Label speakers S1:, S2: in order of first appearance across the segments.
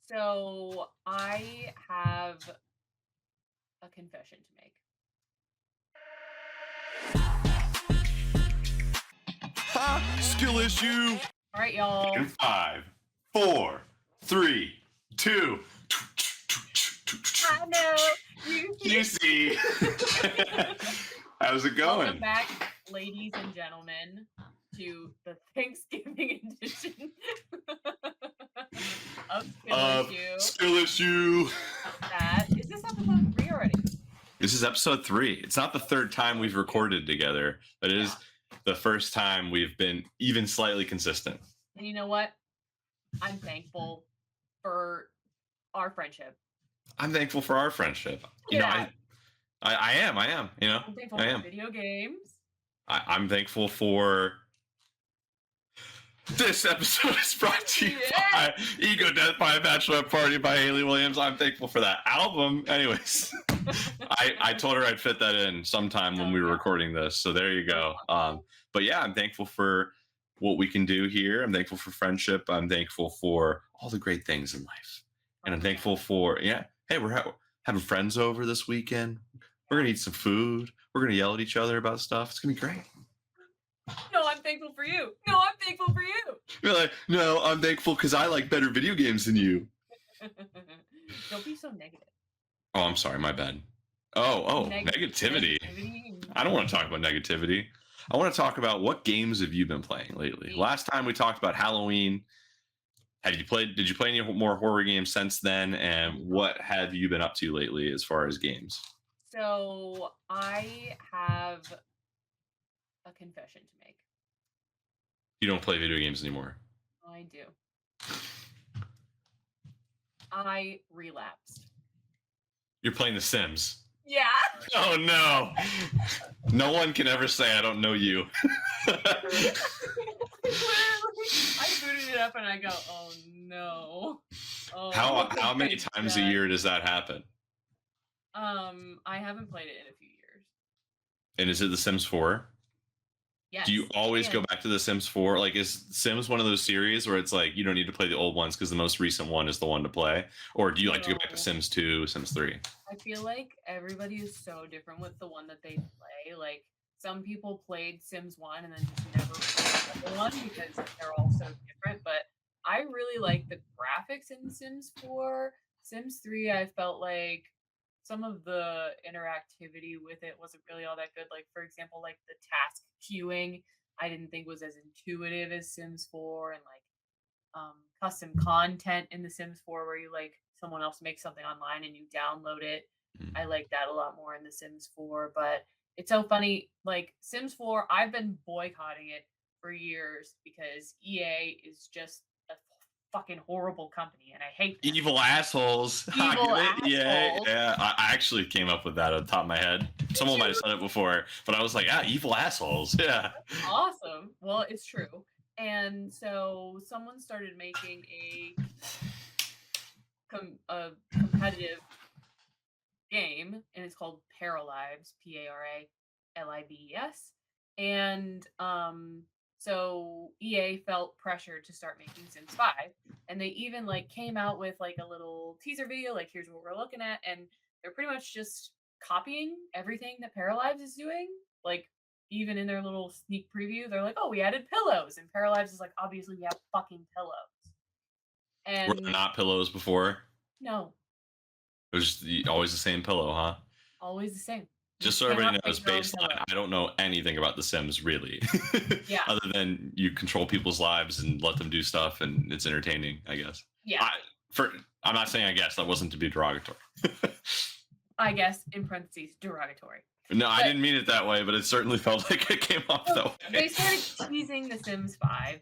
S1: So I have a confession to make.
S2: Ha! Skill issue.
S1: All right, y'all.
S2: In 5, 4, 3, 2.
S1: I know you.
S2: Juicy. How's it
S1: Welcome
S2: going?
S1: back, ladies and gentlemen, to the Thanksgiving edition of Skill Issue.
S2: Skill issue.
S1: Is this episode 3 already?
S2: This is episode 3. It's not the third time we've recorded together, but it is the first time we've been even slightly consistent.
S1: And you know what? I'm thankful for our friendship.
S2: I'm thankful for our friendship. You know, I am. You know,
S1: I'm thankful for video games.
S2: I'm thankful for. This episode is brought to you by Ego Death by a Bachelorette Party by Haley Williams. I'm thankful for that album. Anyways, I told her I'd fit that in sometime when we were recording this. So there you go. But yeah, I'm thankful for what we can do here. I'm thankful for friendship. I'm thankful for all the great things in life. And I'm thankful for, hey, we're having friends over this weekend. We're going to eat some food. We're going to yell at each other about stuff. It's going to be great.
S1: No, I'm thankful for you. No, I'm thankful for you.
S2: You're like, no, I'm thankful because I like better video games than you.
S1: Don't be so negative.
S2: Oh, I'm sorry. My bad. Oh, negativity. I don't want to talk about negativity. I want to talk about what games have you been playing lately? Last time we talked about Halloween. Did you play any more horror games since then? And what have you been up to lately as far as games?
S1: So I have a confession to make.
S2: You don't play video games anymore.
S1: I do. I relapsed.
S2: You're playing The Sims.
S1: Yeah.
S2: Oh no. No one can ever say I don't know you.
S1: Literally, I booted it up and I go, oh no. Oh,
S2: how many times a year does that happen?
S1: I haven't played it in a few years.
S2: And is it The Sims 4?
S1: Yes.
S2: Do you always go back to The Sims 4? Like, is Sims one of those series where it's like you don't need to play the old ones because the most recent one is the one to play? Or do you like to go back to Sims 2, Sims 3?
S1: I feel like everybody is so different with the one that they play. Like, some people played Sims 1 and then just never played the other one because they're all so different. But I really like the graphics in Sims 4. Sims 3, I felt like some of the interactivity with it wasn't really all that good. Like, for example, like the task queuing, I didn't think was as intuitive as Sims 4, and like custom content in the Sims 4 where you like someone else makes something online and you download it. I like that a lot more in the Sims 4. But it's so funny, like Sims 4, I've been boycotting it for years because EA is just a fucking horrible company and I hate them.
S2: Evil assholes.
S1: Evil assholes.
S2: Yeah. I actually came up with that on the top of my head. Someone might have said it before, but I was like, evil assholes. Yeah.
S1: That's awesome. Well, it's true. And so someone started making a competitive game, and it's called Paralives, Paralibes. And so EA felt pressure to start making Sims 5, and they even like came out with like a little teaser video, like here's what we're looking at, and they're pretty much just copying everything that Paralives is doing. Like, even in their little sneak preview, they're like, oh, we added pillows, and Paralives is like, obviously we have fucking pillows. And
S2: were there not pillows before?
S1: No.
S2: It was just always the same pillow, huh?
S1: Always the same.
S2: Just so everybody knows, baseline, I don't know anything about The Sims, really.
S1: Yeah.
S2: Other than you control people's lives and let them do stuff, and it's entertaining, I guess.
S1: Yeah.
S2: I'm not saying I guess. That wasn't to be derogatory.
S1: I guess, in parentheses, derogatory.
S2: No, I didn't mean it that way, but it certainly felt like it came off that way.
S1: They started teasing The Sims 5,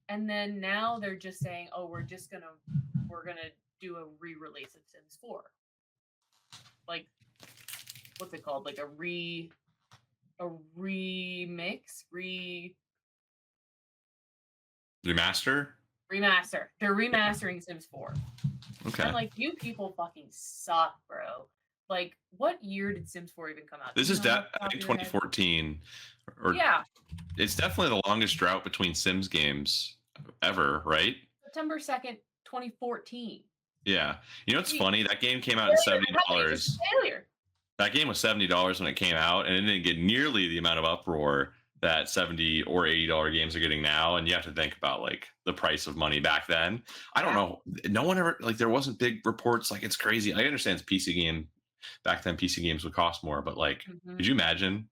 S1: and then now they're just saying, oh, we're gonna do a re-release of Sims 4. Like, what's it called? Like a remix?
S2: Remaster?
S1: Remaster. They're remastering Sims 4.
S2: Okay.
S1: I'm like, you people fucking suck, bro. Like, what year did Sims 4 even come out?
S2: This is I think 2014.
S1: Yeah.
S2: It's definitely the longest drought between Sims games ever, right?
S1: September 2nd, 2014.
S2: Yeah. You know what's
S1: See,
S2: funny? That game came out at
S1: failure.
S2: $70.
S1: It happened. It's just a failure.
S2: That game was $70 when it came out, and it didn't get nearly the amount of uproar that $70 or $80 games are getting now. And you have to think about like the price of money back then. I don't
S1: Yeah.
S2: know. No one ever like there wasn't big reports. Like it's crazy. I understand it's PC game. Back then, PC games would cost more, but like, could you imagine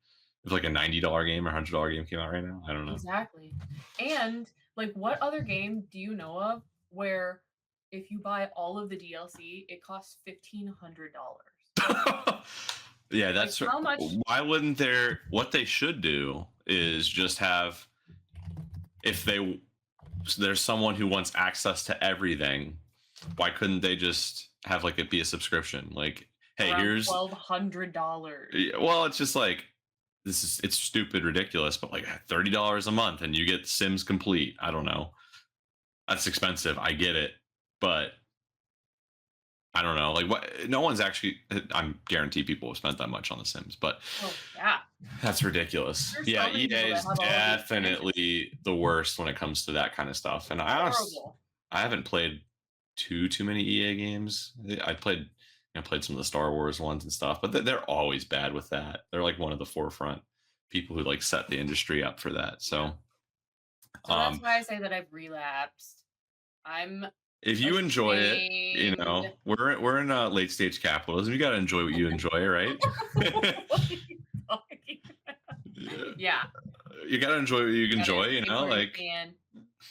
S2: if like a $90 game or $100 game came out right now? I don't know.
S1: Exactly. And like, what other game do you know of where if you buy all of the DLC, it costs $1,500?
S2: Yeah, that's
S1: Like, how much?
S2: why wouldn't there? What they should do is just have if there's someone who wants access to everything. Why couldn't they just have like it be a subscription? Like, hey,
S1: Around
S2: here's
S1: $1,200.
S2: well, it's just like it's stupid, ridiculous, but like $30 a month and you get Sims Complete. I don't know. That's expensive. I get it, but I don't know. Like what? No one's actually. I'm guarantee people have spent that much on The Sims, but
S1: Oh yeah.
S2: that's ridiculous.
S1: There's so
S2: Yeah,
S1: many people
S2: EA
S1: that
S2: is
S1: have all of these
S2: definitely the worst when it comes to that kind of stuff. And I
S1: Horrible.
S2: haven't played too many EA games. I played some of the Star Wars ones and stuff, but they're always bad with that. They're like one of the forefront people who like set the industry up for that. So,
S1: So that's why I say that I've relapsed. I'm
S2: if you enjoy it, you know,
S1: ashamed.
S2: we're in late stage capitalism. You got to enjoy what you enjoy, right?
S1: What are you talking about? Yeah.
S2: You got to enjoy what you
S1: gotta
S2: enjoy, you
S1: enjoy
S2: know,
S1: what you
S2: like
S1: can.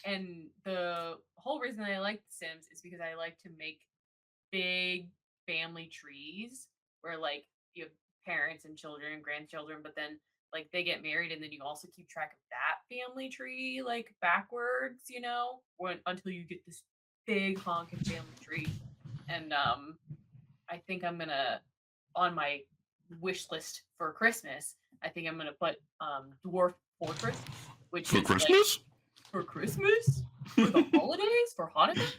S1: And the whole reason I like The Sims is because I like to make big family trees where like you have parents and children and grandchildren, but then like they get married and then you also keep track of that family tree like backwards, you know, until you get this big honking family tree. And I think I'm gonna on my wish list for Christmas, I think I'm gonna put Dwarf Fortress, which
S2: for
S1: is
S2: Christmas.
S1: like, for Christmas, for the holidays, for Hanukkah.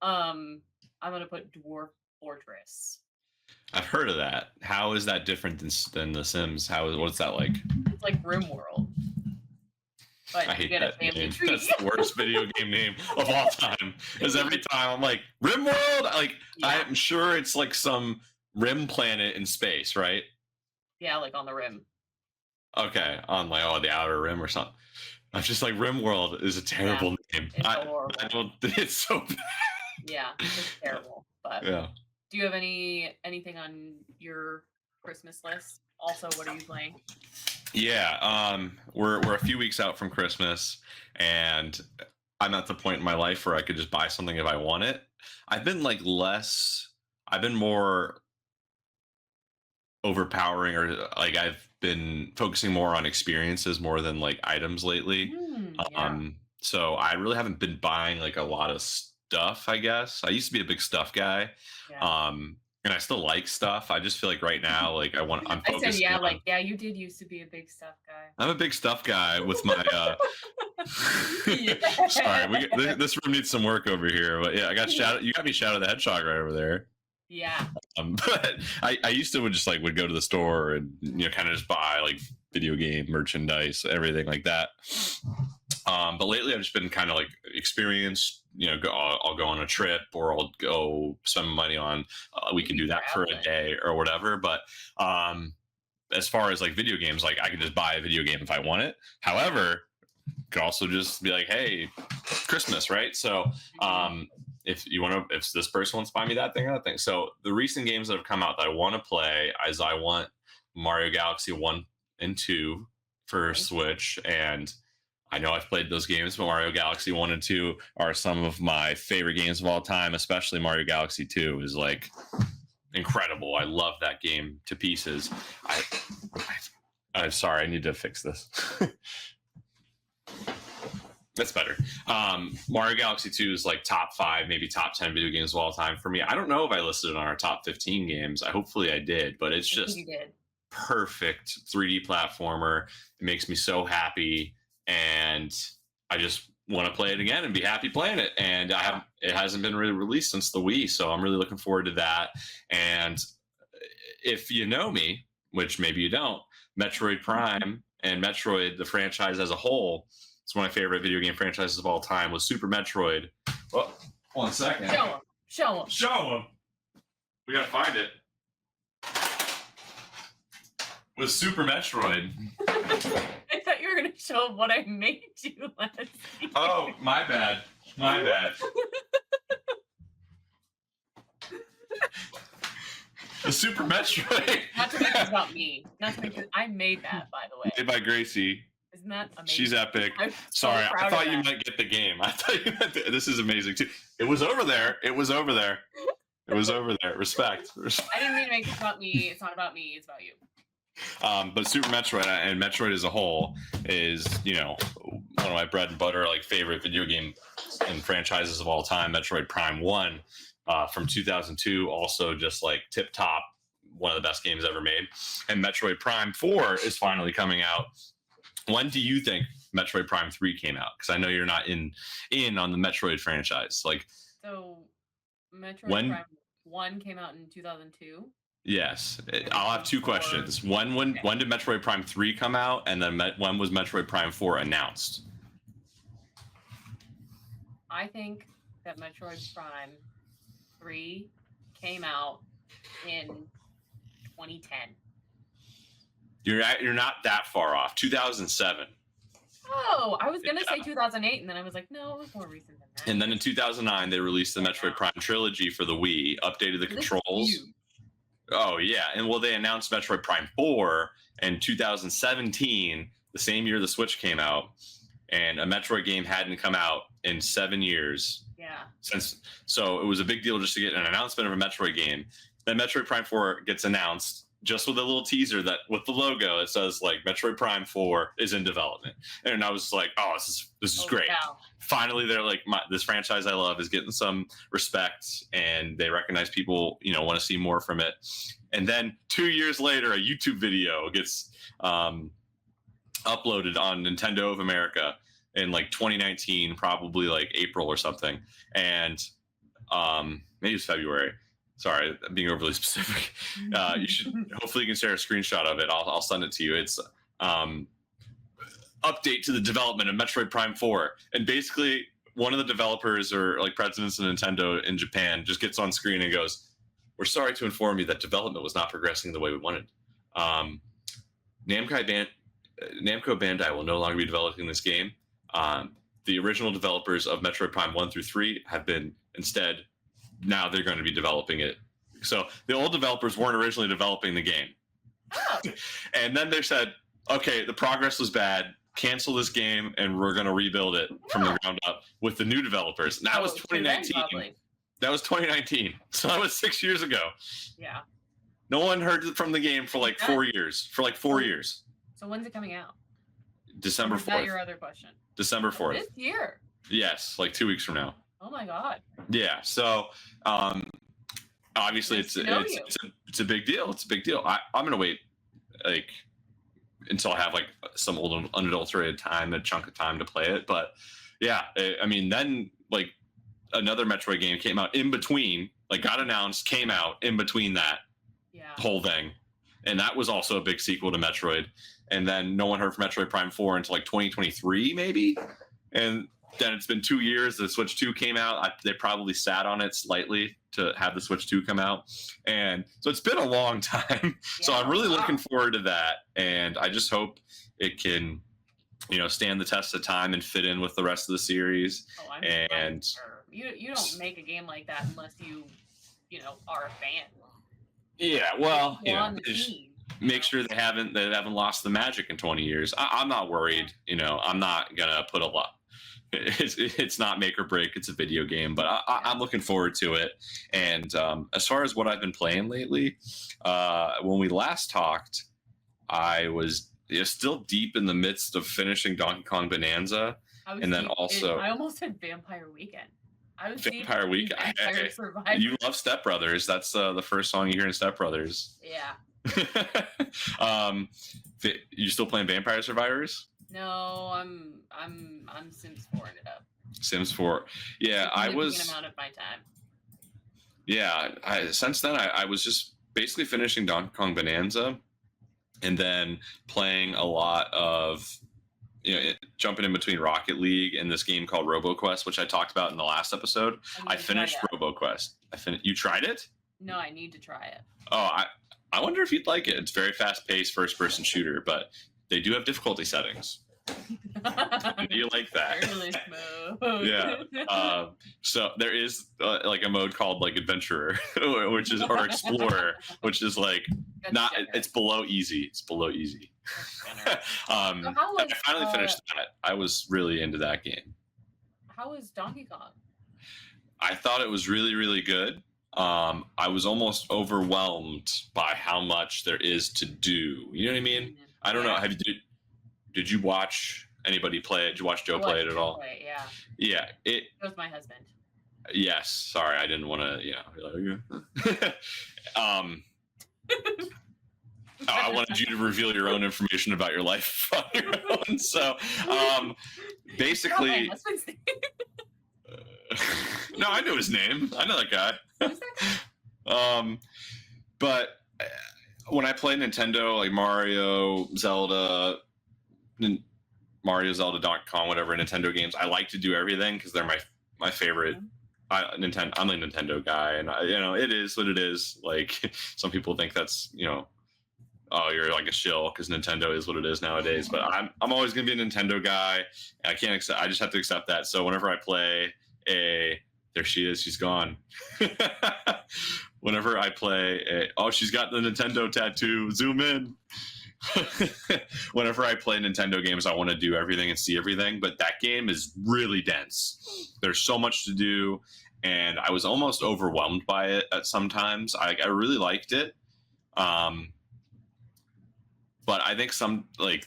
S1: I'm gonna put Dwarf Fortress.
S2: I've heard of that. How is that different than The Sims? What's that like?
S1: It's like RimWorld. But
S2: I
S1: you
S2: hate
S1: get a
S2: that
S1: family
S2: name.
S1: tree.
S2: That's the worst video game name of all time. Because every time I'm like RimWorld, like
S1: Yeah.
S2: I'm sure it's like some rim planet in space, right?
S1: Yeah, like on the rim.
S2: Okay, on like the outer rim or something. I'm just like RimWorld is a terrible name.
S1: It's horrible.
S2: I don't. It's so bad.
S1: Yeah, it's terrible. But
S2: Yeah.
S1: do you have anything on your Christmas list? Also, what are you playing?
S2: Yeah, we're a few weeks out from Christmas, and I'm at the point in my life where I could just buy something if I want it. I've been more overpowering, or like I've been focusing more on experiences more than like items lately.
S1: Yeah.
S2: So I really haven't been buying like a lot of stuff, I guess. I used to be a big stuff guy.
S1: Yeah.
S2: And I still like stuff. I just feel like right now, like I'm
S1: I
S2: focused.
S1: said, yeah, like, yeah, you did used to be a big stuff guy.
S2: I'm a big stuff guy with my.
S1: Yeah.
S2: Sorry, this room needs some work over here. But yeah, you got me Shadow the Hedgehog right over there.
S1: Yeah.
S2: But I used to would go to the store and kind of just buy like video game merchandise, everything like that. But lately I've just been kind of like experienced. I'll go on a trip or I'll go spend money on. We can do that for a day or whatever. But as far as like video games, like I can just buy a video game if I want it. However, could also just be like, hey, Christmas, right? So if this person wants to buy me that thing or that thing. So the recent games that have come out that I want to play is I want Mario Galaxy 1 and 2 for Switch, and I know I've played those games, but Mario Galaxy 1 and 2 are some of my favorite games of all time, especially Mario Galaxy 2 is like incredible. I love that game to pieces. I'm sorry, I need to fix this. That's better. Mario Galaxy 2 is like top 5, maybe top 10 video games of all time for me. I don't know if I listed it on our top 15 games. Hopefully I did, but it's just perfect 3D platformer. It makes me so happy, and I just want to play it again and be happy playing it. And it hasn't been really released since the Wii, so I'm really looking forward to that. And if you know me, which maybe you don't, Metroid Prime and Metroid, the franchise as a whole, it's one of my favorite video game franchises of all time, was Super Metroid. Oh, hold on a second.
S1: Show him.
S2: Show him. We gotta find it. With Super Metroid.
S1: I thought you were gonna show him what I made you last year.
S2: Oh, my bad. My bad. The Super Metroid.
S1: Not to make this about me. Not to make this. I made that, by the way.
S2: Made by Gracie.
S1: Isn't that amazing?
S2: She's epic.
S1: I'm so
S2: Sorry, I
S1: proud
S2: thought
S1: of
S2: you
S1: that.
S2: might get the game. I thought you meant this is amazing too. It was over there. It was over there. It was over there. Respect.
S1: I didn't mean to make it about me. It's not about me. It's about you.
S2: But Super Metroid and Metroid as a whole is, you know, one of my bread and butter, like favorite video game and franchises of all time. Metroid Prime 1 from 2002, also just like tip top, one of the best games ever made. And Metroid Prime 4 is finally coming out. When do you think Metroid Prime 3 came out? Because I know you're not in on the Metroid franchise. Like,
S1: so Metroid Prime 1 came out in 2002.
S2: Yes, I'll have two questions. When did Metroid Prime 3 come out, and then when was Metroid Prime 4 announced?
S1: I think that Metroid Prime 3 came out in 2010.
S2: You're not that far off. 2007.
S1: Oh, I was gonna say 2008, and then I was like, no, it was more recent than that.
S2: And then in 2009, they released the Metroid Prime trilogy for the Wii, updated the controls. Oh yeah, and well, they announced Metroid Prime 4 in 2017, the same year the Switch came out, and a Metroid game hadn't come out in 7 years.
S1: Yeah.
S2: So it was a big deal just to get an announcement of a Metroid game. Then Metroid Prime 4 gets announced just with a little teaser that with the logo it says like Metroid Prime 4 is in development, and I was like, oh, this is great. Wow. Finally, they're like, this franchise I love is getting some respect, and they recognize people, you know, want to see more from it. And then 2 years later, a YouTube video gets uploaded on Nintendo of America in like 2019, probably like April or something, and maybe it's February. Sorry, I'm being overly specific. You should hopefully you can share a screenshot of it. I'll send it to you. It's update to the development of Metroid Prime 4, and basically one of the developers or like presidents of Nintendo in Japan just gets on screen and goes, "We're sorry to inform you that development was not progressing the way we wanted. Namco Bandai will no longer be developing this game. The original developers of Metroid Prime 1 through 3 have been instead." Now they're going to be developing it. So the old developers weren't originally developing the game. Oh. And then they said, okay, the progress was bad. Cancel this game and we're going to rebuild it from the ground up with the new developers. And that was 2019. That was 2019. So that was 6 years ago.
S1: Yeah.
S2: No one heard from the game for like 4 years. For like 4 years.
S1: So when's it coming out?
S2: December 4th. Is
S1: that your other question?
S2: December 4th.
S1: This year?
S2: Yes, like 2 weeks from now.
S1: Oh my God.
S2: Yeah. So obviously it's a big deal. It's a big deal. I'm gonna wait like until I have like some old unadulterated time, a chunk of time to play it. But yeah, I mean, then like another Metroid game came out in between, like got announced, came out in between that whole thing, and that was also a big sequel to Metroid. And then no one heard from Metroid Prime 4 until like 2023 maybe, and then it's been 2 years. The Switch 2 came out. They probably sat on it slightly to have the Switch 2 come out. And so it's been a long time. Yeah. So I'm really looking forward to that. And I just hope it can, you know, stand the test of time and fit in with the rest of the series.
S1: Oh, I'm sure. You don't make a game like that unless you know, are a fan.
S2: Yeah, well, you know, make sure they haven't lost the magic in 20 years. I'm not worried. You know, I'm not gonna put a lot. It's not make or break. It's a video game, but I'm looking forward to it. And as far as what I've been playing lately, when we last talked, I was still deep in the midst of finishing Donkey Kong Bonanza, and then also
S1: I almost said Vampire Weekend.
S2: Vampire Weekend. You love Step Brothers. That's the first song you hear in Step Brothers.
S1: Yeah.
S2: You still playing Vampire Survivors?
S1: No, I'm Sims 4'ing it up.
S2: Sims 4. Yeah, I was
S1: amount of my time.
S2: Yeah, since then I was just basically finishing Donkey Kong Bonanza, and then playing a lot of jumping in between Rocket League and this game called RoboQuest, which I talked about in the last episode. I finished RoboQuest. You tried it?
S1: No, I need to try it.
S2: Oh, I wonder if you'd like it. It's very fast-paced first-person shooter, but they do have difficulty settings. You like that?
S1: Really smooth.
S2: Yeah. So there is like a mode called like Adventurer, which is or Explorer, which is like not. It's below easy. It's below easy.
S1: So I
S2: finally finished that. I was really into that game.
S1: How was Donkey Kong?
S2: I thought it was really, really good. I was almost overwhelmed by how much there is to do. You know what I mean? I don't know. Did you watch anybody play it? Did you watch Joe play it at all?
S1: Yeah.
S2: Yeah.
S1: It was my husband.
S2: Yes. Sorry, I didn't want to. I wanted you to reveal your own information about your life on your own. So, basically. No, I know his name. I know that guy. But when I play Nintendo, like Mario, Zelda, Zelda.com, whatever Nintendo games, I like to do everything because they're my favorite. I'm a Nintendo guy, and it is what it is. Like some people think that's oh, you're like a shill because Nintendo is what it is nowadays. But I'm always gonna be a Nintendo guy. And I can't accept. I just have to accept that. So whenever I play there she is. She's gone. Whenever I play she's got the Nintendo tattoo. Zoom in. Whenever I play Nintendo games, I want to do everything and see everything. But that game is really dense. There's so much to do. And I was almost overwhelmed by it at sometimes. I really liked it. But I think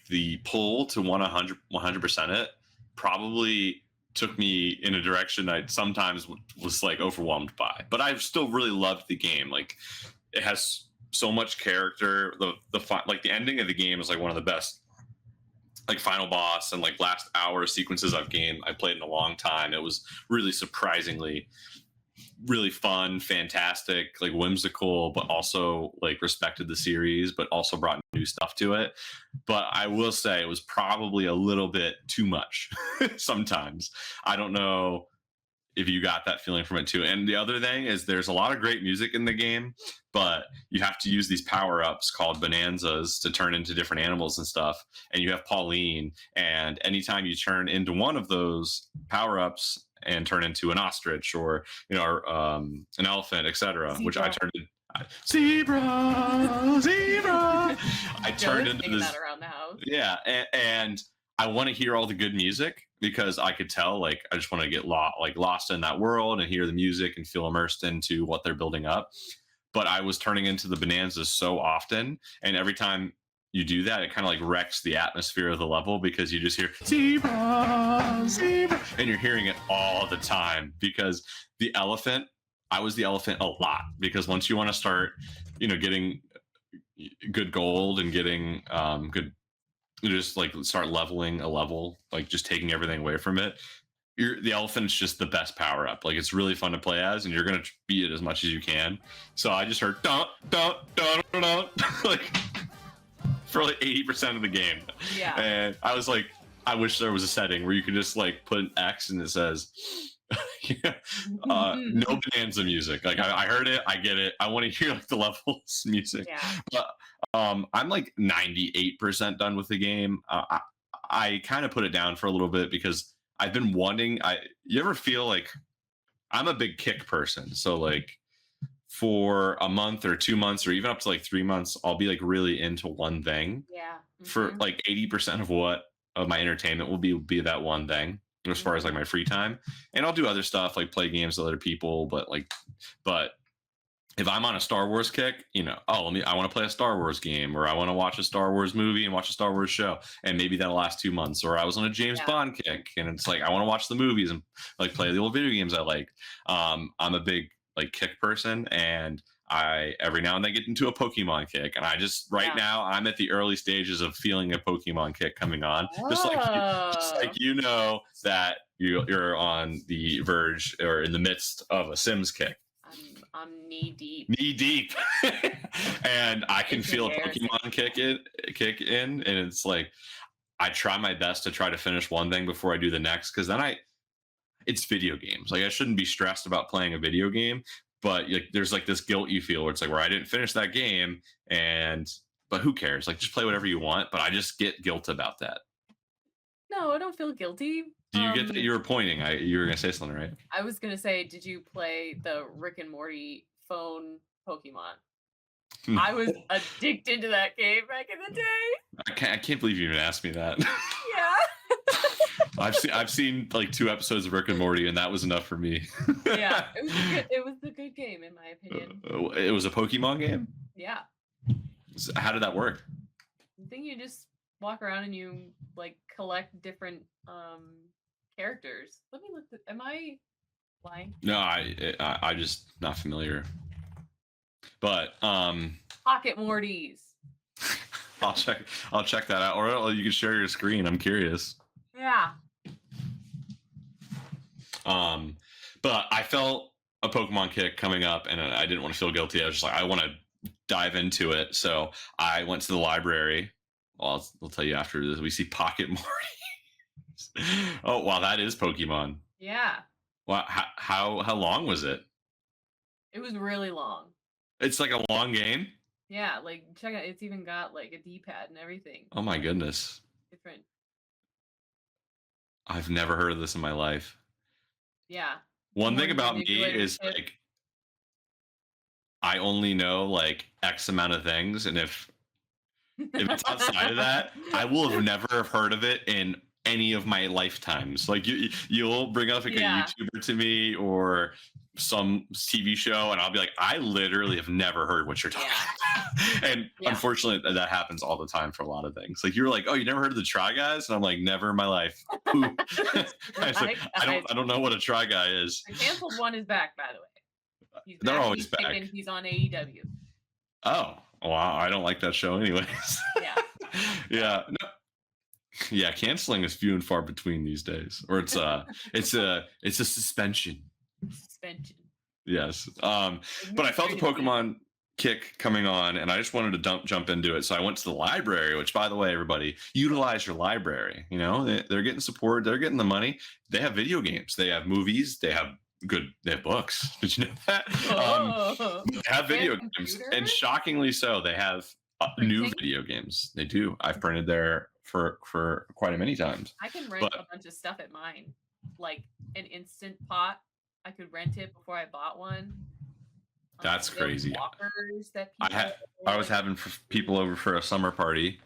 S2: the pull to 100% it probably took me in a direction I sometimes was like overwhelmed by, but I still really loved the game. Like it has so much character. The ending of the game is like one of the best, like final boss and like last hour sequences I played in a long time. It was really surprisingly really fun, fantastic, like whimsical, but also like respected the series, but also brought new stuff to it. But I will say it was probably a little bit too much sometimes. I don't know if you got that feeling from it too. And the other thing is there's a lot of great music in the game, but you have to use these power-ups called bonanzas to turn into different animals and stuff. And you have Pauline, and anytime you turn into one of those power-ups and turn into an ostrich or an elephant, etc., which I turned into zebra. I turned into this
S1: that around the house.
S2: Yeah, and I want to hear all the good music because I could tell, like, I just want to get lost in that world and hear the music and feel immersed into what they're building up. But I was turning into the bonanzas so often, and every time you do that, it kind of like wrecks the atmosphere of the level because you just hear zebra, zebra, and you're hearing it all the time because I was the elephant a lot because once you want to start, getting good gold and getting good, just like start leveling a level, like just taking everything away from it. The elephant is just the best power up. Like it's really fun to play as, and you're gonna beat it as much as you can. So I just heard dun dun dun dun, dun like for like 80% of the game.
S1: Yeah.
S2: And I was like, I wish there was a setting where you could just like put an X and it says no bonanza music. Like I heard it, I get it. I want to hear like the levels music.
S1: Yeah.
S2: But I'm like 98% done with the game. I kind of put it down for a little bit because I've been wanting. You ever feel like I'm a big kick person? So like for a month or 2 months or even up to like 3 months, I'll be like really into one thing.
S1: Yeah.
S2: For like 80% of my entertainment will be that one thing as far as like my free time. And I'll do other stuff like play games with other people, but if I'm on a Star Wars kick, I want to play a Star Wars game, or I want to watch a Star Wars movie and watch a Star Wars show, and maybe that'll last 2 months. Or I was on a James Bond kick, and it's like I want to watch the movies and like play the old video games I liked. I'm a big like kick person, and I every now and then get into a Pokemon kick, and I just now I'm at the early stages of feeling a Pokemon kick coming on, just like that you're on the verge or in the midst of a Sims kick.
S1: I'm knee deep.
S2: And I can feel a Pokemon kick in, and it's like I try my best to try to finish one thing before I do the next, because then it's video games. Like I shouldn't be stressed about playing a video game, but like there's like this guilt you feel where it's like where I didn't finish that game, and but who cares? Like just play whatever you want. But I just get guilt about that.
S1: No, I don't feel guilty.
S2: Do you get that? You were pointing. You were gonna say something, right?
S1: I was gonna say, did you play the Rick and Morty phone Pokemon? I was addicted to that game back in the day.
S2: I can't believe you even asked me that.
S1: Yeah.
S2: I've seen like 2 episodes of Rick and Morty, and that was enough for me.
S1: Yeah, it was a good game in my opinion.
S2: It was a Pokemon game?
S1: Yeah.
S2: How did that work?
S1: I think you just walk around and you like collect different characters. Let me look. Am I lying?
S2: No, I just not familiar. But
S1: Pocket Mortys.
S2: I'll check that out, or you can share your screen. I'm curious.
S1: Yeah.
S2: But I felt a Pokemon kick coming up, and I didn't want to feel guilty. I was just like, I want to dive into it. So I went to the library. Well, I'll tell you after this. We see Pocket Morty. Oh, wow, that is Pokemon.
S1: Yeah.
S2: Wow, how long was it?
S1: It was really long.
S2: It's like a long game?
S1: Yeah, like check out. It's even got like a D-pad and everything.
S2: Oh my goodness.
S1: Different.
S2: I've never heard of this in my life.
S1: Yeah.
S2: One thing about me is like I only know like X amount of things, and if it's outside of that, I will have never have heard of it in any of my lifetimes. Like you'll bring up like a YouTuber to me or some TV show, and I'll be like, I literally have never heard what you're talking about. And unfortunately, that happens all the time for a lot of things. Like you're like, oh, you never heard of the Try Guys? And I'm like, never in my life. I don't know what a Try Guy is.
S1: The canceled one is back, by the way.
S2: They're always back.
S1: And he's on AEW.
S2: Oh, wow. I don't like that show anyways.
S1: Yeah.
S2: Yeah. No. Yeah, canceling is few and far between these days. Or it's a suspension.
S1: Suspension.
S2: Yes. But I felt the Pokemon kick coming on, and I just wanted to jump into it. So I went to the library, which, by the way, everybody, utilize your library. You know, they're getting support, they're getting the money. They have video games, they have movies, they have books. Did you know that? They have video games, and shockingly so, they have new video games. They do. I've printed there for quite a many times.
S1: I can rent a bunch of stuff at mine, like an Instant Pot. I could rent it before I bought one.
S2: That's crazy.
S1: Walkers that
S2: I was having people over for a summer party.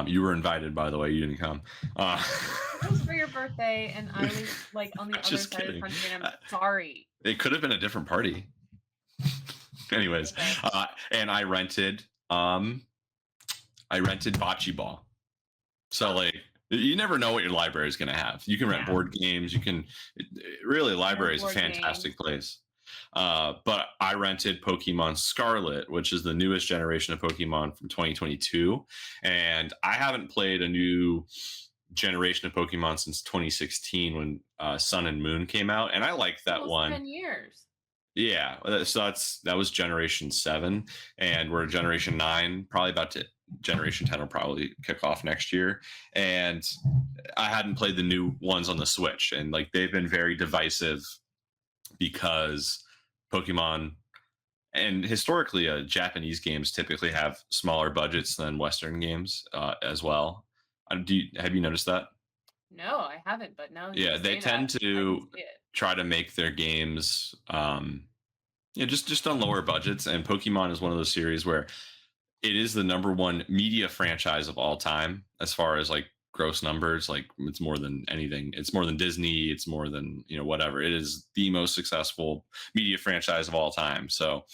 S2: You were invited, by the way. You didn't come.
S1: It was for your birthday, and I was like on the other side of the country, and I'm sorry.
S2: It could have been a different party. Anyways, and I rented Bocce Ball. So like, you never know what your library is going to have. You can rent board games. You can really, library is a fantastic place. But I rented Pokemon Scarlet, which is the newest generation of Pokemon from 2022. And I haven't played a new generation of Pokemon since 2016 when Sun and Moon came out. And I liked that one.
S1: 10 years.
S2: Yeah. So that was generation 7. And we're generation 9, probably about to generation 10 will probably kick off next year. And I hadn't played the new ones on the Switch, and like they've been very divisive because Pokemon, and historically Japanese games typically have smaller budgets than Western games as well. Have you noticed that?
S1: No, I haven't, but now
S2: they tend to try to make their games just on lower budgets, and Pokemon is one of those series where it is the #1 media franchise of all time as far as like gross numbers. Like it's more than anything. It's more than Disney. It's more than, whatever. It is the most successful media franchise of all time. So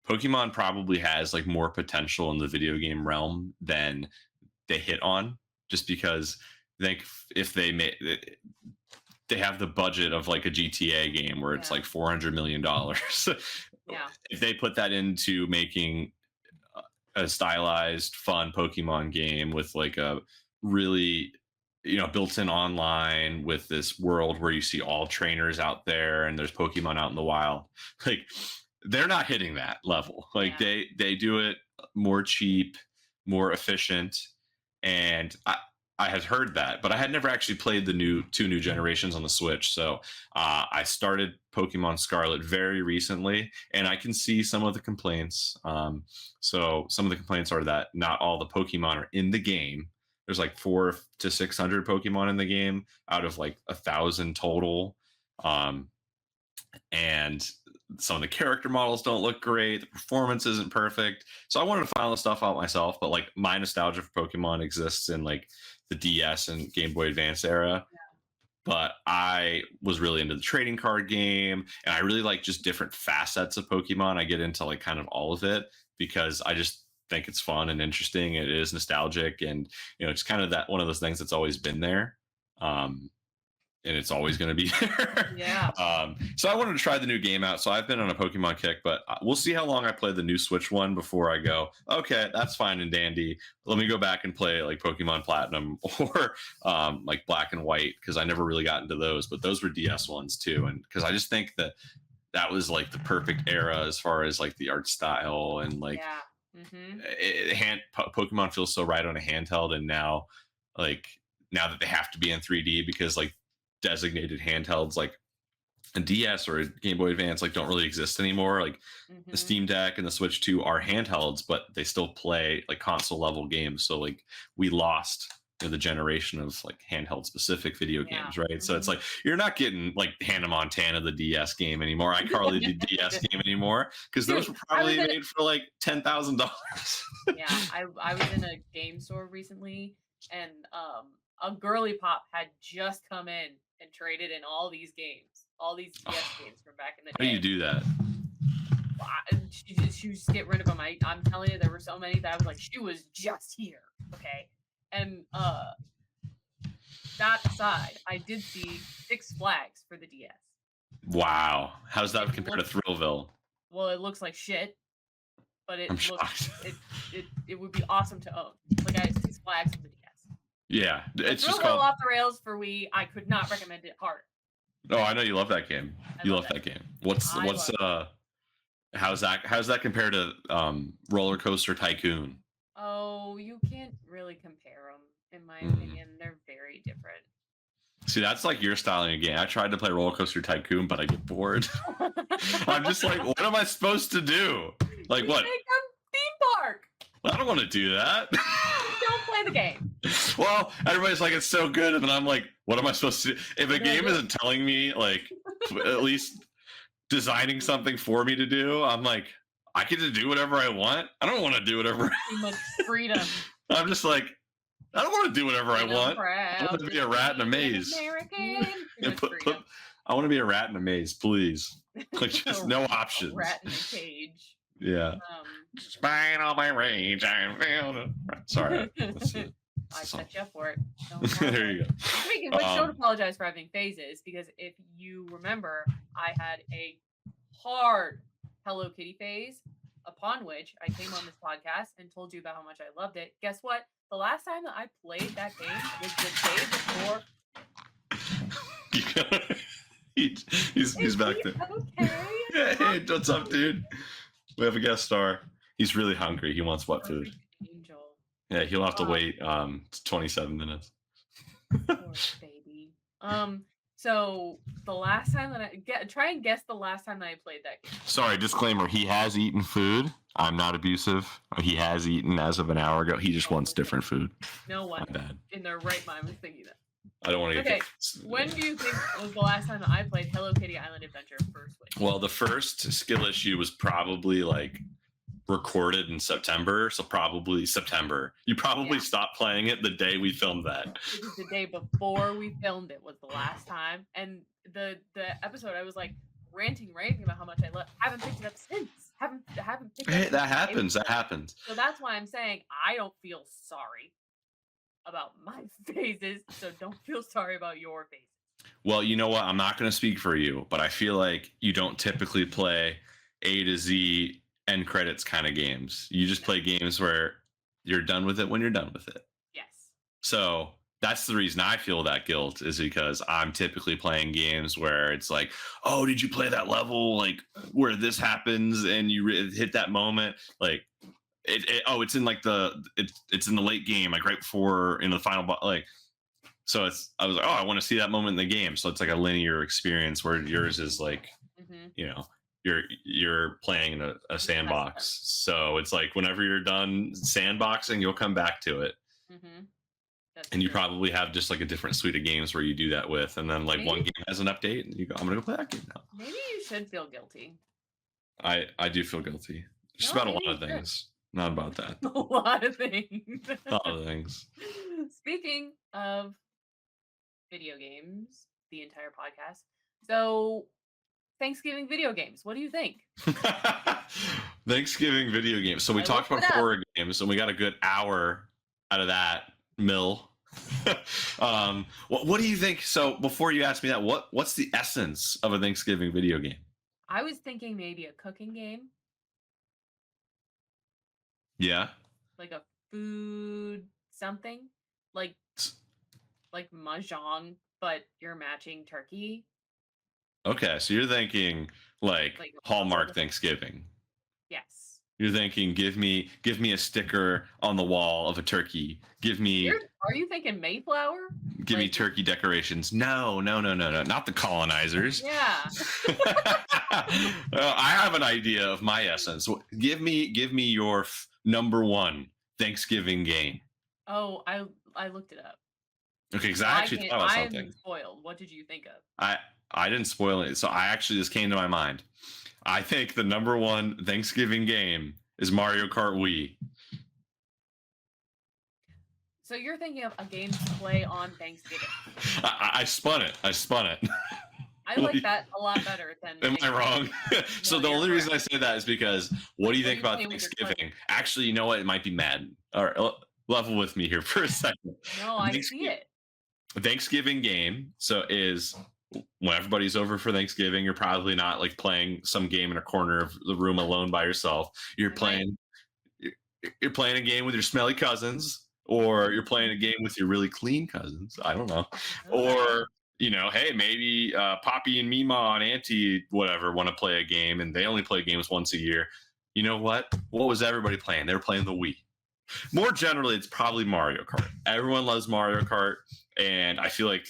S2: Pokemon probably has like more potential in the video game realm than they hit on, just because I think if they have the budget of like a GTA game where it's like $400 million. If they put that into making a stylized, fun Pokemon game with like a really, built-in online with this world where you see all trainers out there and there's Pokemon out in the wild, like they're not hitting that level. Like they do it more cheap, more efficient. And I had heard that, but I had never actually played the two new generations on the Switch. So I started Pokemon Scarlet very recently, and I can see some of the complaints. So some of the complaints are that not all the Pokemon are in the game. There's like 400 to 600 Pokemon in the game out of like 1,000 total. Um, and some of the character models don't look great. The performance isn't perfect. So I wanted to find all the stuff out myself. But like my nostalgia for Pokemon exists in like the DS and Game Boy Advance era. But I was really into the trading card game, and I really like just different facets of Pokemon. I get into like kind of all of it because I just think it's fun and interesting. It is nostalgic, and it's kind of that one of those things that's always been there. And it's always going to be there.
S1: Yeah.
S2: So I wanted to try the new game out. So I've been on a Pokemon kick, but we'll see how long I play the new Switch one before I go, okay, that's fine and dandy. Let me go back and play like Pokemon Platinum or like Black and White, because I never really got into those, but those were DS ones too. And because I just think that was like the perfect era as far as like the art style and like Pokemon feels so right on a handheld. And now that they have to be in 3D because like designated handhelds like a DS or a Game Boy Advance like don't really exist anymore. Like the Steam Deck and the Switch 2 are handhelds, but they still play like console level games. So like we lost the generation of like handheld specific video games, right? So it's like you're not getting like Hannah Montana the DS game anymore, iCarly the DS game anymore, because those were probably made for like $10,000.
S1: Yeah, I was in a game store recently, and a girly pop had just come in and traded in all these DS games from back in the day.
S2: How do you do that?
S1: She just get rid of them. I'm telling you, there were so many that I was like, she was just here, okay? And that aside, I did see Six Flags for the DS.
S2: Wow, how's that compared to Thrillville?
S1: Well, it looks like shit, but it would be awesome to own. Like I have Six Flags for the DS.
S2: Yeah, it's just
S1: called Off the Rails for Wii. I could not recommend it harder.
S2: Oh, I know you love that game. You love that game. How's that compared to Roller Coaster Tycoon?
S1: Oh, you can't really compare them, in my opinion. They're very different.
S2: See, that's like your style of game. I tried to play Roller Coaster Tycoon, but I get bored. I'm just like, what am I supposed to do? Like what?
S1: Make a theme park.
S2: I don't want to do that.
S1: Don't play the game.
S2: Well, everybody's like, it's so good, and then I'm like, what am I supposed to do? If a game isn't telling me, like, at least designing something for me to do, I'm like, I get to do whatever I want. I don't want to do whatever.
S1: Too much freedom.
S2: I'm just like, I don't want to do whatever I want. I want to be a rat in a maze. I want to be a rat in a maze, please. Like, just no options.
S1: Rat in a cage.
S2: Yeah. Spying all my rage, I feel. Sorry.
S1: I set you up for it.
S2: There you go.
S1: Speaking of which, don't apologize for having phases, because if you remember, I had a hard Hello Kitty phase, upon which I came on this podcast and told you about how much I loved it. Guess what? The last time that I played that game was the day before.
S2: He's back there.
S1: Okay.
S2: Hey, what's up, dude? We have a guest star. He's really hungry. He wants wet food.
S1: Angel.
S2: Yeah, he'll have to wait 27 minutes.
S1: Poor baby. So the last time that try and guess the last time that I played that game.
S2: Sorry, disclaimer. He has eaten food. I'm not abusive. He has eaten as of an hour ago. He just wants different food.
S1: No one
S2: My bad.
S1: in their right mind was thinking that.
S2: I don't want to get
S1: When do you think was the last time that I played Hello Kitty Island Adventure for Switch?
S2: Well, the first skill issue was probably like recorded in September, so probably September. You probably stopped playing it the day we filmed that.
S1: It was the day before we filmed it was the last time, and the episode I was like ranting about how much I love. Haven't picked it up since. Haven't picked it up.
S2: That happens. That happens.
S1: So that's why I'm saying I don't feel sorry about my phases, so don't feel sorry about your phases.
S2: Well, you know what? I'm not going to speak for you, but I feel like you don't typically play A to Z end credits kind of games. You just play games where you're done with it when you're done with it.
S1: Yes.
S2: So that's the reason I feel that guilt, is because I'm typically playing games where it's like, oh, did you play that level like where this happens and you hit that moment? Like, it's in like it's in the late game, like right before in the final like. So I was like, oh, I want to see that moment in the game. So it's like a linear experience where yours is like, you know, you're playing in a sandbox. So it's like whenever you're done sandboxing, you'll come back to it. And you probably have just like a different suite of games where you do that with, and then like one game has an update, and you go, I'm gonna go play that game now.
S1: Maybe you should feel guilty.
S2: I do feel guilty. Just about a lot of things. Not about that.
S1: A lot of things.
S2: A lot of things.
S1: Speaking of video games, the entire podcast. So, Thanksgiving video games. What do you think?
S2: Thanksgiving video games. So we talked about horror games, and we got a good hour out of that. What do you think? So before you ask me that, what's the essence of a Thanksgiving video game?
S1: I was thinking maybe a cooking game.
S2: Yeah.
S1: Like a food something. Like Mahjong, but you're matching turkey.
S2: Okay, so you're thinking like Hallmark Thanksgiving.
S1: Yes.
S2: You're thinking, give me a sticker on the wall of a turkey. Give me.
S1: Are you thinking Mayflower?
S2: Give me turkey decorations. No, not the colonizers.
S1: Yeah.
S2: I have an idea of my essence. Give me your number one Thanksgiving game.
S1: Oh, I looked it up.
S2: Okay, because I actually thought about something.
S1: I'm spoiled. What did you think of?
S2: I didn't spoil it. So I actually just came to my mind. I think the number one Thanksgiving game is Mario Kart Wii.
S1: So you're thinking of a game to play on Thanksgiving.
S2: I spun it.
S1: I like that a lot better than.
S2: Am I wrong? So the only reason I say that is because what do you think about Thanksgiving? Actually, you know what? It might be Madden. All right, level with me here for a second.
S1: No, I see it.
S2: Thanksgiving game is when everybody's over for Thanksgiving. You're probably not like playing some game in a corner of the room alone by yourself. You're playing a game with your smelly cousins, or you're playing a game with your really clean cousins. I don't know. Or, hey, maybe Poppy and Mima and Auntie, whatever, want to play a game, and they only play games once a year. You know what? What was everybody playing? They were playing the Wii. More generally, it's probably Mario Kart. Everyone loves Mario Kart, and I feel like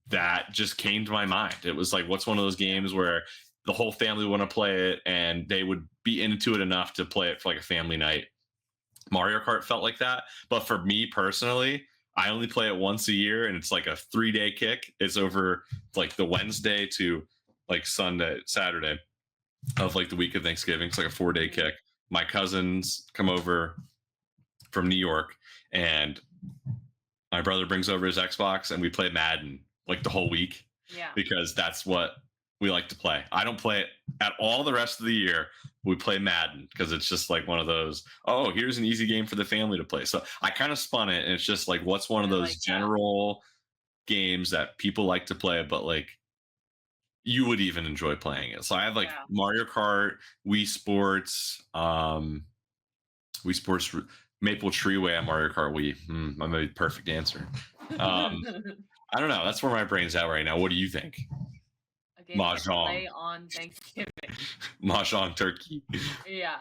S2: that just came to my mind. It was like, what's one of those games where the whole family would want to play it, and they would be into it enough to play it for like a family night. Mario Kart felt like that. But for me personally, I only play it once a year, and it's like a 3-day kick. It's over like the Wednesday to like Saturday of like the week of Thanksgiving. It's like a 4-day kick. My cousins come over from New York, and my brother brings over his Xbox, and we play Madden like the whole week.
S1: Yeah. Because
S2: that's what we like to play. I don't play it at all the rest of the year. We play Madden because it's just like one of those, oh, here's an easy game for the family to play. So I kind of spun it, and it's just like, what's one of those general games that people like to play, but like you would even enjoy playing it. So I have like Mario Kart, Wii Sports, Maple Treeway on Mario Kart Wii. I'm a perfect answer. I don't know. That's where my brain's at right now. What do you think?
S1: Mahjong. Play on Thanksgiving.
S2: Mahjong turkey.
S1: Yeah,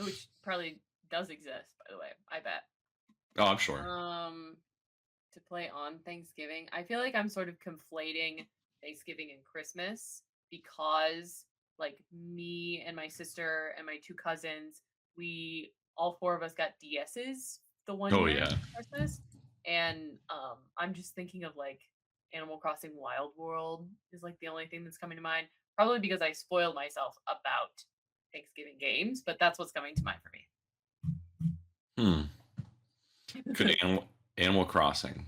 S1: which probably does exist, by the way. I bet.
S2: Oh, I'm sure.
S1: To play on Thanksgiving, I feel like I'm sort of conflating Thanksgiving and Christmas because, like, me and my sister and my 2 cousins, all 4 of us got DSs the one year Christmas, and I'm just thinking of like Animal Crossing Wild World is like the only thing that's coming to mind. Probably because I spoiled myself about Thanksgiving games, but that's what's coming to mind for
S2: me. Good Animal Crossing.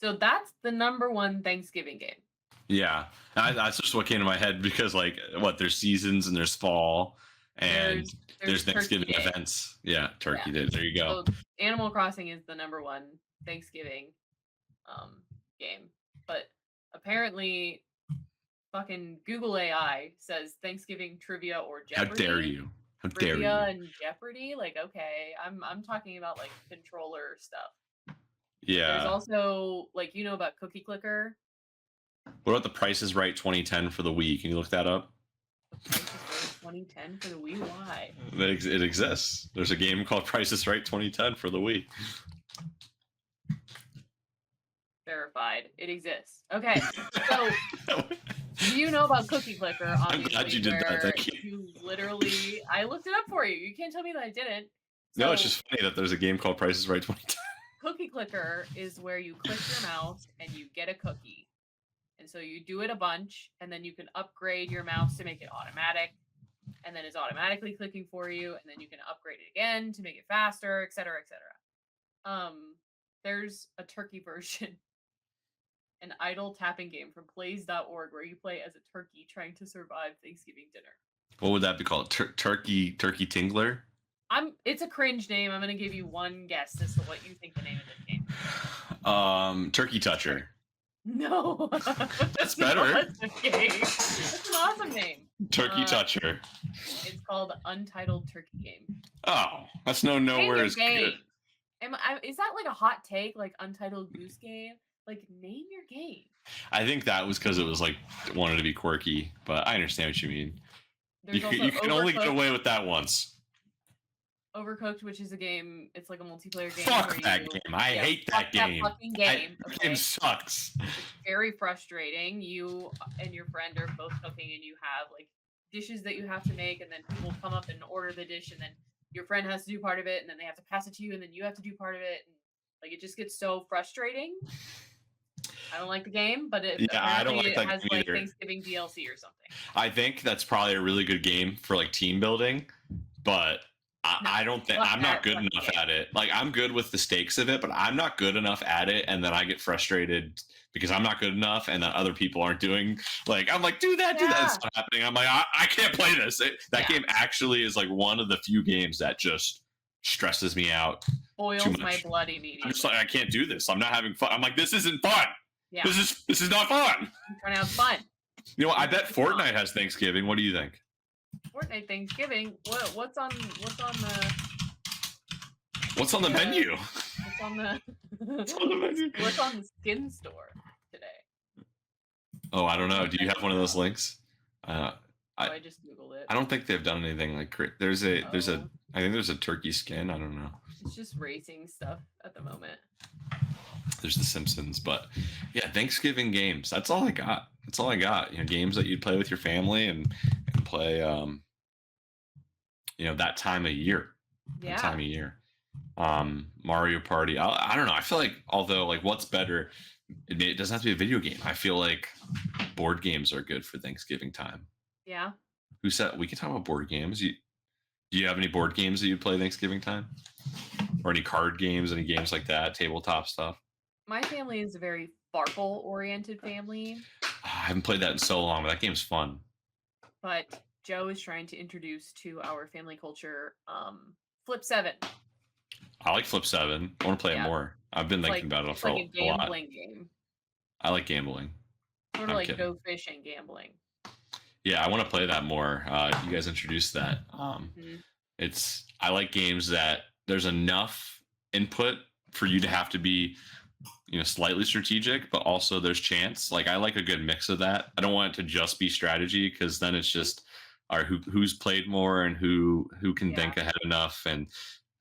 S1: So that's the number one Thanksgiving game.
S2: Yeah, that's just what came to my head because like there's seasons and there's fall and there's Thanksgiving events. Yeah, Turkey Day. There you go.
S1: So Animal Crossing is the number one Thanksgiving game, but apparently fucking Google AI says Thanksgiving trivia or Jeopardy.
S2: How dare you? How dare you?
S1: Trivia and Jeopardy? Like, okay, I'm talking about like controller stuff.
S2: Yeah.
S1: There's also like, about Cookie Clicker.
S2: What about The Price is Right 2010 for the Wii? Can you look that up?
S1: The Price is Right 2010 for the Wii? Why?
S2: It exists. There's a game called Price is Right 2010 for the Wii.
S1: Verified. It exists. Okay, so do you know about Cookie Clicker?
S2: I'm glad you did that. Thank you.
S1: You literally, I looked it up for you. You can't tell me that I didn't.
S2: No, it's just funny that there's a game called Price is Right 2010.
S1: Cookie Clicker is where you click your mouse and you get a cookie. And so you do it a bunch, and then you can upgrade your mouse to make it automatic, and then it's automatically clicking for you, and then you can upgrade it again to make it faster, etc., etc. There's a turkey version, an idle tapping game from plays.org where you play as a turkey trying to survive Thanksgiving dinner.
S2: What would that be called? Turkey Tingler?
S1: It's a cringe name. I'm gonna give you one guess as to what you think the name of this game is.
S2: Turkey Toucher.
S1: No.
S2: That's better.
S1: It's an awesome name.
S2: Turkey Toucher.
S1: It's called Untitled Turkey Game.
S2: Oh, that's nowhere as good.
S1: Is that like a hot take, like Untitled Goose Game? Like, name your game. I
S2: think that was because it was like wanted to be quirky, but I understand what you mean. You can only get away with that once.
S1: Overcooked, which is a game, it's like a multiplayer game.
S2: Fuck that game. I hate that game.
S1: That fucking game.
S2: That game sucks.
S1: It's very frustrating. You and your friend are both cooking, and you have like dishes that you have to make, and then people come up and order the dish, and then your friend has to do part of it, and then they have to pass it to you, and then you have to do part of it. And like it just gets so frustrating. I don't like the game, but
S2: I don't like that
S1: has
S2: game
S1: like
S2: either.
S1: Thanksgiving DLC or something.
S2: I think that's probably a really good game for like team building, but I don't think I'm not good enough at it. Like I'm good with the stakes of it, but I'm not good enough at it, and then I get frustrated because I'm not good enough, and then other people aren't doing. Like I'm like, do that. It's not happening. I'm like, I can't play this. That game actually is like one of the few games that just stresses me out.
S1: Boils my blood immediately.
S2: I'm just like, I can't do this. I'm not having fun. I'm like, this isn't fun. Yeah. This is not fun.
S1: I'm trying to have fun.
S2: You know, I bet Fortnite has Thanksgiving. What do you think?
S1: Fortnite Thanksgiving. What's on the menu?
S2: What's on the menu?
S1: What's on the skin store today?
S2: Oh, I don't know. Do you have one of those links?
S1: I just Googled it.
S2: I don't think they've done anything like there's a I think there's a turkey skin. I don't know.
S1: It's just racing stuff at the moment.
S2: There's The Simpsons, but yeah, Thanksgiving games. That's all I got. You know, games that you'd play with your family and play. You know, that time of year.
S1: Yeah.
S2: That time of year. Mario Party. I don't know. I feel like although like what's better, it doesn't have to be a video game. I feel like board games are good for Thanksgiving time.
S1: Yeah.
S2: Who said we can talk about board games? Do you have any board games that you play Thanksgiving time? Or any card games, any games like that, tabletop stuff?
S1: My family is a very Farkle-oriented family.
S2: I haven't played that in so long, but that game's fun.
S1: But Joe is trying to introduce to our family culture Flip 7.
S2: I like Flip 7. I want to play it more. I've been thinking about it for
S1: like a gambling game.
S2: I like gambling.
S1: Sort of like Go Fishing gambling.
S2: Yeah, I want to play that more. You guys introduced that. I like games that there's enough input for you to have to be, you know, slightly strategic, but also there's chance. Like I like a good mix of that. I don't want it to just be strategy because then it's just, all right, who's played more and who can think ahead enough, and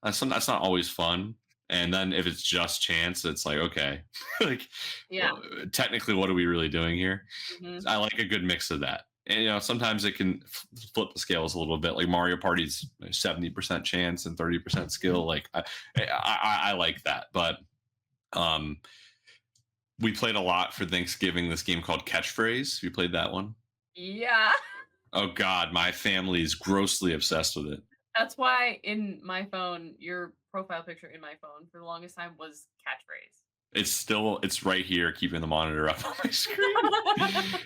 S2: that's not always fun. And then if it's just chance, it's like, okay, like, well, technically, what are we really doing here? Mm-hmm. I like a good mix of that. And, you know, sometimes it can flip the scales a little bit. Like Mario Party's 70% chance and 30% skill. Like I like that. But we played a lot for Thanksgiving this game called Catchphrase. You played that one? Yeah. Oh God, my family is grossly obsessed with it.
S1: That's why in my phone, your profile picture in my phone for the longest time was Catchphrase.
S2: It's right here, keeping the monitor up on my screen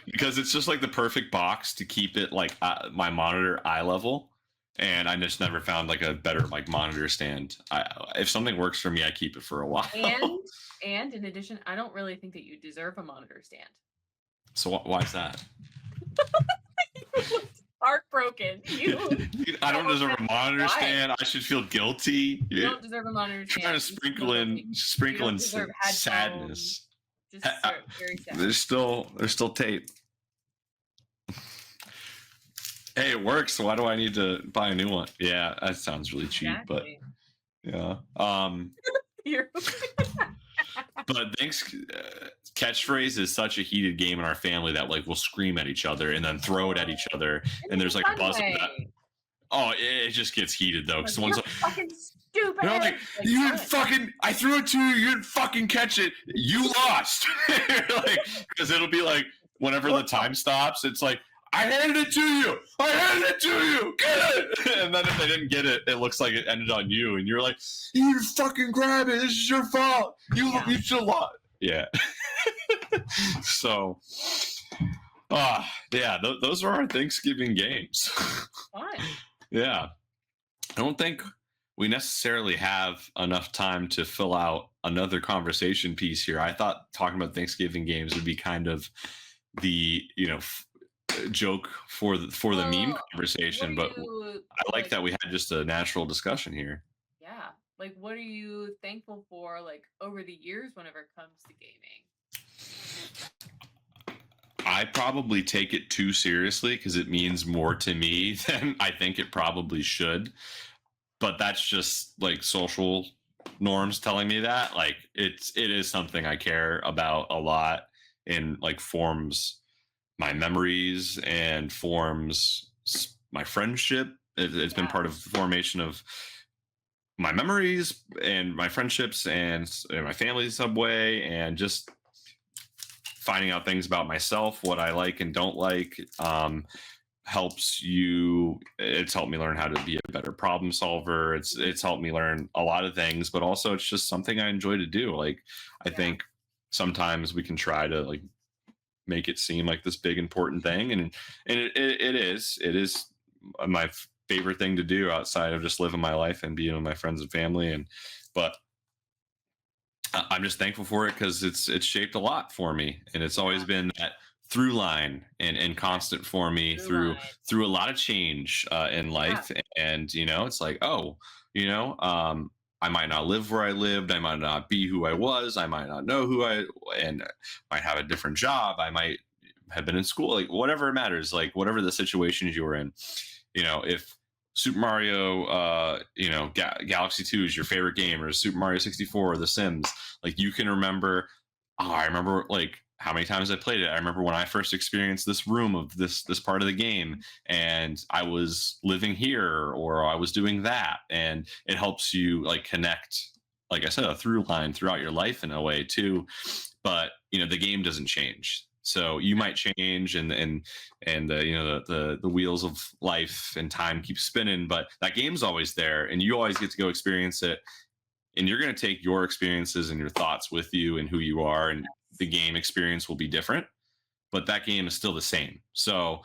S2: because it's just like the perfect box to keep it like my monitor eye level. And I just never found like a better like monitor stand. If something works for me, I keep it for a while.
S1: And in addition, I don't really think that you deserve a monitor stand.
S2: So why is that?
S1: Heartbroken.
S2: I don't deserve a monitor stand. I should feel guilty.
S1: You don't deserve a monitor stand.
S2: Trying to sprinkle in sadness.
S1: Just very sad.
S2: There's still tape. hey, it works. Why do I need to buy a new one? Yeah, that sounds really cheap,
S1: Exactly.
S2: but yeah. But thanks. Catchphrase is such a heated game in our family that like we'll scream at each other and then throw it at each other,
S1: In
S2: and
S1: a
S2: there's like a
S1: fun
S2: buzzer that.
S1: way.
S2: Oh, it just gets heated though.
S1: Like,
S2: Someone's
S1: you're
S2: like,
S1: fucking stupid.
S2: they're like, you didn't fucking. I threw it to you. You didn't fucking catch it. You lost. Like, because it'll be like whenever the time stops, it's like, I handed it to you. I handed it to you. Get it. And then if they didn't get it, it looks like it ended on you, and you're like, you didn't fucking grab it. This is your fault. You should have lost. Yeah. So, yeah, those are our Thanksgiving games.
S1: Fun.
S2: Yeah. I don't think we necessarily have enough time to fill out another conversation piece here. I thought talking about Thanksgiving games would be kind of the, joke for the meme conversation, but I like that we had just a natural discussion here.
S1: Yeah. Like, what are you thankful for, like, over the years whenever it comes to gaming?
S2: I probably take it too seriously because it means more to me than I think it probably should. But that's just like social norms telling me that. Like it is something I care about a lot, and like forms my memories and forms my friendship. It's been part of the formation of my memories and my friendships and my family's subway, and just finding out things about myself, what I like and don't like, helps you. It's helped me learn how to be a better problem solver. It's helped me learn a lot of things, but also it's just something I enjoy to do. Like, I think sometimes we can try to like make it seem like this big important thing, and it is my favorite thing to do outside of just living my life and being with my friends and family. But I'm just thankful for it because it's shaped a lot for me, and it's always been that through line and constant for me through a lot of change in life. And it's like, I might not live where I lived, I might not be who I was, I might not know and might have a different job, I might have been in school, like whatever matters, like whatever the situations you were in. If Super Mario, Galaxy 2 is your favorite game, or Super Mario 64 or The Sims, like you can remember, I remember like how many times I played it. I remember when I first experienced this room of this part of the game, and I was living here or I was doing that. And it helps you like connect, like I said, a through line throughout your life in a way too. But the game doesn't change. So you might change, and the wheels of life and time keep spinning, but that game's always there, and you always get to go experience it. And you're going to take your experiences and your thoughts with you and who you are, and the game experience will be different, but that game is still the same. So,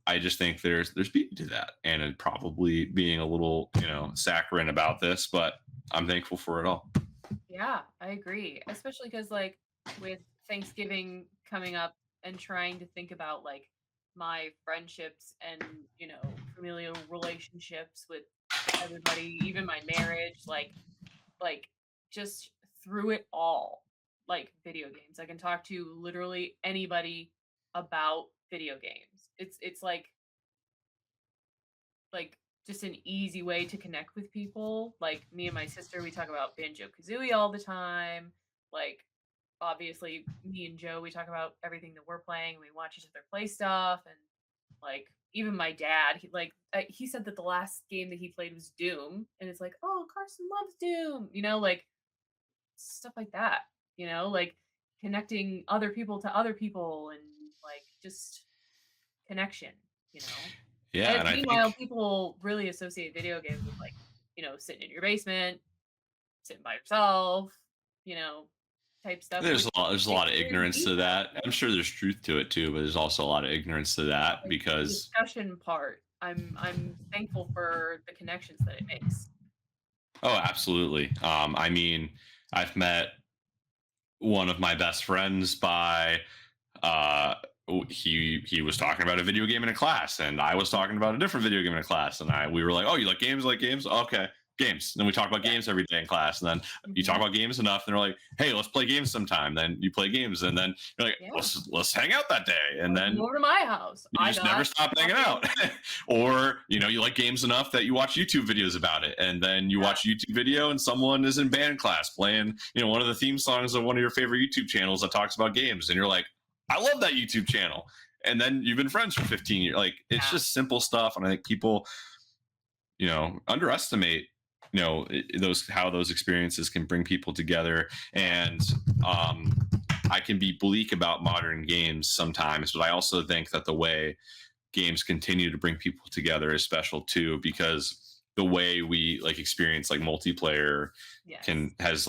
S2: I just think there's beauty to that, and it probably being a little, saccharine about this, but I'm thankful for it all.
S1: Yeah, I agree. Especially because like with Thanksgiving coming up and trying to think about like my friendships and, familial relationships with everybody, even my marriage, like just through it all, like video games. I can talk to literally anybody about video games. It's like just an easy way to connect with people. Like me and my sister, we talk about Banjo-Kazooie all the time. Like obviously me and Joe, we talk about everything that we're playing. We watch each other play stuff, and like even my dad, he said that the last game that he played was Doom, and it's like, oh, Carsten loves Doom, like stuff like that, like connecting other people to other people, and like just connection,
S2: Yeah,
S1: and meanwhile, people really associate video games with like, sitting in your basement, sitting by yourself, type stuff.
S2: There's a lot of ignorance to that. I'm sure there's truth to it too, but there's also a lot of ignorance to that, like because
S1: the discussion part, I'm thankful for the connections that it makes.
S2: Oh, absolutely. I mean, I've met one of my best friends by he was talking about a video game in a class, and I was talking about a different video game in a class, and we were like, oh, you like games? Okay. games. And we talk about games every day in class. And then you talk about games enough, and they're like, hey, let's play games sometime. Then you play games, and then you're like, let's hang out that day. And then
S1: over to my house.
S2: You just never stop hanging out. Or, you like games enough that you watch YouTube videos about it. And then you watch a YouTube video and someone is in band class playing, one of the theme songs of one of your favorite YouTube channels that talks about games. And you're like, I love that YouTube channel. And then you've been friends for 15 years. Like, it's just simple stuff. And I think people, underestimate how those experiences can bring people together. And I can be bleak about modern games sometimes, but I also think that the way games continue to bring people together is special too, because the way we experience multiplayer has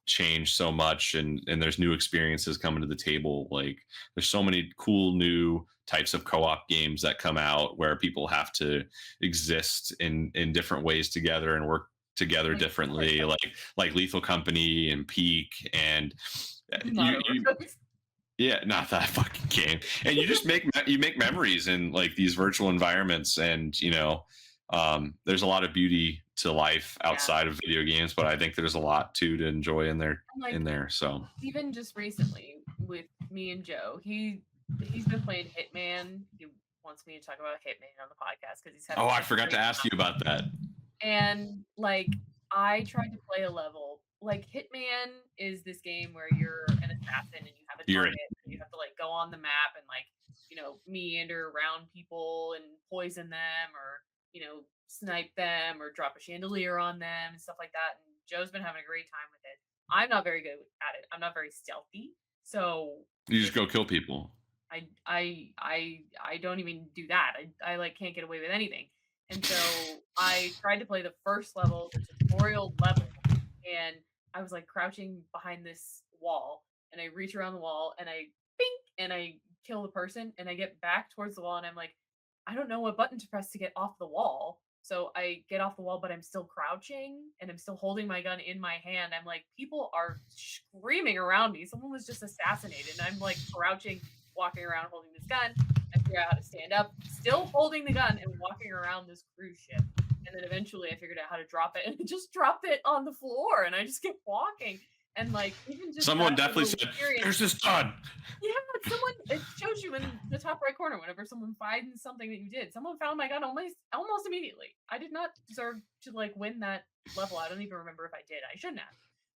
S2: changed so much, and there's new experiences coming to the table. There's so many cool new types of co-op games that come out where people have to exist in different ways together and work together differently, like Lethal Company and Peak, and not that fucking game. And you just make memories in these virtual environments, and there's a lot of beauty to life outside of video games, but I think there's a lot to enjoy in there. So
S1: even just recently with me and Joe, he's been playing Hitman. He wants me to talk about Hitman on the podcast because he's having.
S2: Oh, I forgot to ask you about that.
S1: And I tried to play a level. Hitman is this game where you're an assassin and you have a target and you have to go on the map and meander around people and poison them, or snipe them, or drop a chandelier on them and stuff like that. And Joe's been having a great time with it. I'm not very good at it. I'm not very stealthy, so
S2: you just go kill people.
S1: I don't even do that. I can't get away with anything. And so I tried to play the first level, the tutorial level, and I was crouching behind this wall, and I reach around the wall and I bink and I kill the person, and I get back towards the wall and I'm like, I don't know what button to press to get off the wall. So I get off the wall, but I'm still crouching and I'm still holding my gun in my hand. I'm like, people are screaming around me. Someone was just assassinated, and I'm crouching, walking around holding this gun. I figure out how to stand up, still holding the gun and walking around this cruise ship. And then eventually I figured out how to drop it, and I just dropped it on the floor, and I just kept walking. And even just
S2: someone definitely said, "There's this gun."
S1: Yeah, it shows you in the top right corner whenever someone finds something that you did. Someone found my gun almost immediately. I did not deserve to win that level. I don't even remember if I did. I shouldn't have.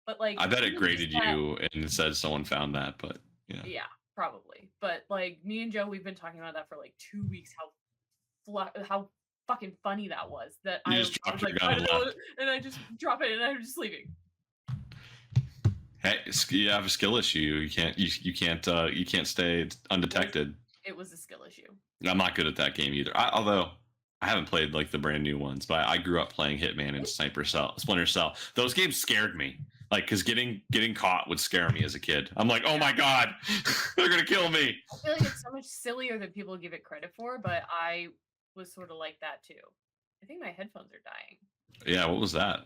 S1: But
S2: I bet it graded you and it said someone found that, but yeah.
S1: Yeah, probably. But me and Joe, we've been talking about that for 2 weeks. How fucking funny that was. That
S2: you just dropped your gun
S1: and I just drop it and I'm just leaving.
S2: Hey, you have a skill issue. You can't stay undetected.
S1: It was a skill issue.
S2: I'm not good at that game either. Although I haven't played the brand new ones, but I grew up playing Hitman and Splinter Cell. Those games scared me. Because getting caught would scare me as a kid. I'm like, oh my god, they're gonna kill me.
S1: I feel like it's so much sillier than people give it credit for, but I was sort of like that too. I think my headphones are dying.
S2: Yeah, what was that?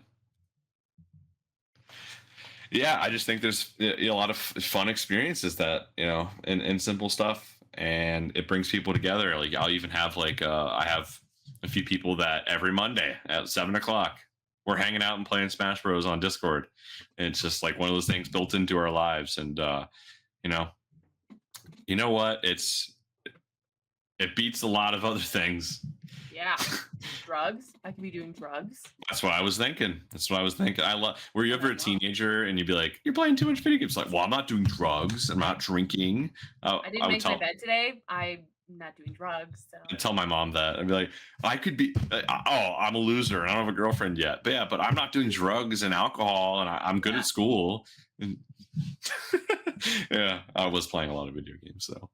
S2: Yeah, I just think there's a lot of fun experiences that in simple stuff, and it brings people together. I'll even have I have a few people that every Monday at 7:00 we're hanging out and playing Smash Bros on Discord. And it's just one of those things built into our lives, and you know what? It beats a lot of other things.
S1: Yeah. Drugs. I could be doing drugs.
S2: That's what I was thinking. Were you ever a teenager and you'd be like, you're playing too much video games? Well, I'm not doing drugs. I'm not drinking.
S1: I didn't make my bed today. I'm not doing drugs. So.
S2: I'd tell my mom that. I'd be like, I could be, I'm a loser and I don't have a girlfriend yet. But I'm not doing drugs and alcohol, and I'm good at school. And yeah, I was playing a lot of video games though.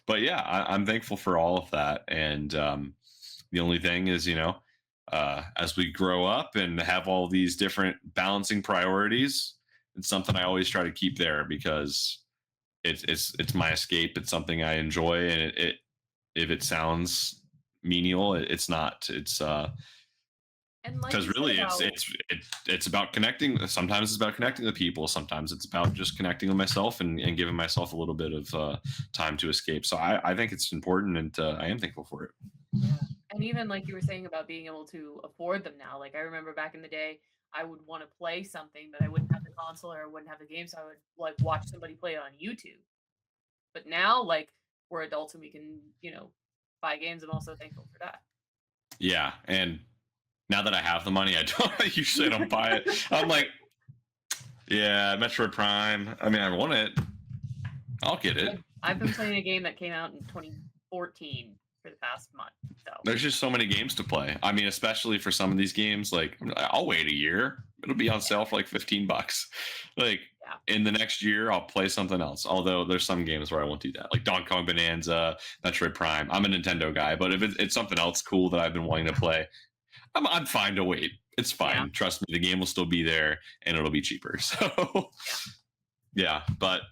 S2: But yeah, I'm thankful for all of that. And the only thing is, as we grow up and have all these different balancing priorities, it's something I always try to keep there, because it's my escape. It's something I enjoy, and if it sounds menial, it's not. It's because really it's about connecting. Sometimes it's about connecting with people. Sometimes it's about just connecting with myself and giving myself a little bit of time to escape. So I think it's important, and I am thankful for it.
S1: Yeah. And even like you were saying about being able to afford them now, like I remember back in the day, I would want to play something, but I wouldn't have the console or I wouldn't have the game, so I would like watch somebody play it on YouTube. But now, like we're adults and we can, buy games. I'm also thankful for that.
S2: Yeah, and now that I have the money, I don't usually don't buy it. I'm like, yeah, Metroid Prime. I mean, I want it. I'll get it.
S1: I've been playing a game that came out in 2014 for the past month. So
S2: There's just so many games to play. I mean, especially for some of these games, like I'll wait a year. It'll be on sale for like $15. Like in the next year, I'll play something else. Although there's some games where I won't do that, like Donkey Kong Bonanza, Metroid Prime. I'm a Nintendo guy, but if it's something else cool that I've been wanting to play, I'm fine to wait. It's fine. Yeah. Trust me, the game will still be there and it'll be cheaper. So yeah, but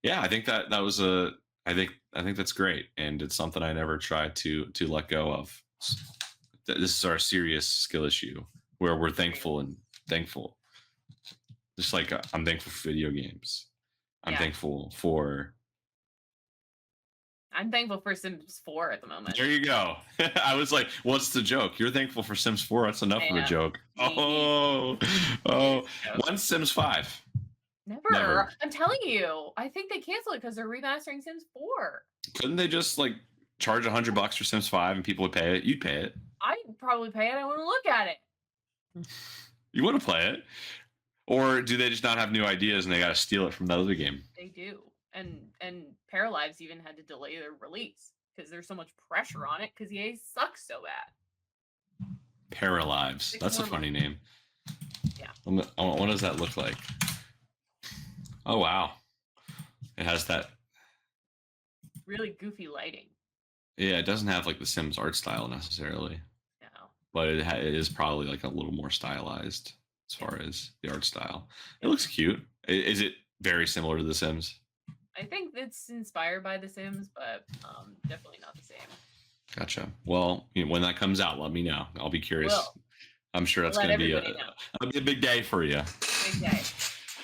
S2: yeah, I think that was I think that's great, and it's something I never tried to let go of. This is our serious skill issue where we're thankful. Just like I'm thankful for video games. I'm thankful for
S1: Sims 4 at the moment.
S2: There you go. I was like, what's the joke? You're thankful for Sims 4. That's enough of a joke. Oh. When's Sims 5?
S1: Never. I'm telling you. I think they canceled it because they're remastering Sims 4.
S2: Couldn't they just like charge $100 for Sims 5 and people would pay it? You'd pay it.
S1: I'd probably pay it. I want to look at it.
S2: You want to play it? Or do they just not have new ideas and they got to steal it from the other game?
S1: They do. And Paralives even had to delay their release because there's so much pressure on it because EA sucks so bad.
S2: Paralives. That's a funny name.
S1: Yeah.
S2: What does that look like? Oh, wow. It has that
S1: really goofy lighting.
S2: Yeah, it doesn't have like the Sims art style necessarily.
S1: No.
S2: But it is probably like a little more stylized as far as the art style. It looks cute. Is it very similar to The Sims?
S1: I think it's inspired by The Sims, but definitely not the same.
S2: Gotcha. Well, when that comes out, let me know. I'll be curious. I'm sure that's going to be a big day for you.
S1: Big day.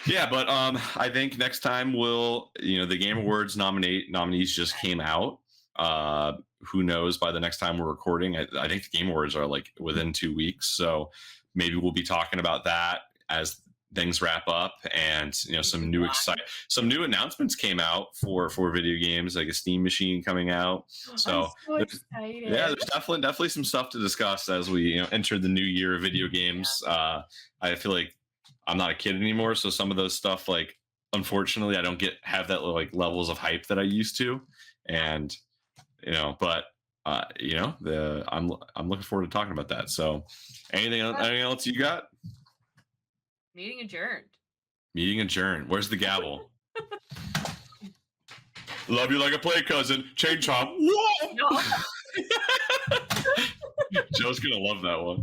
S2: Yeah, but I think next time the Game Awards nominees just came out. Who knows, by the next time we're recording, I think the Game Awards are like within 2 weeks. So maybe we'll be talking about that as things wrap up, and some new announcements came out for video games, like a Steam machine coming out. So
S1: excited.
S2: Yeah, there's definitely some stuff to discuss as we enter the new year of video games. I feel like I'm not a kid anymore, so some of those stuff, like, unfortunately, I don't have that like levels of hype that I used to, and but I'm looking forward to talking about that. So anything else you got?
S1: Meeting adjourned.
S2: Meeting adjourned. Where's the gavel? Love you like a play cousin. Chain chomp. Whoa! No. Joe's gonna love that one.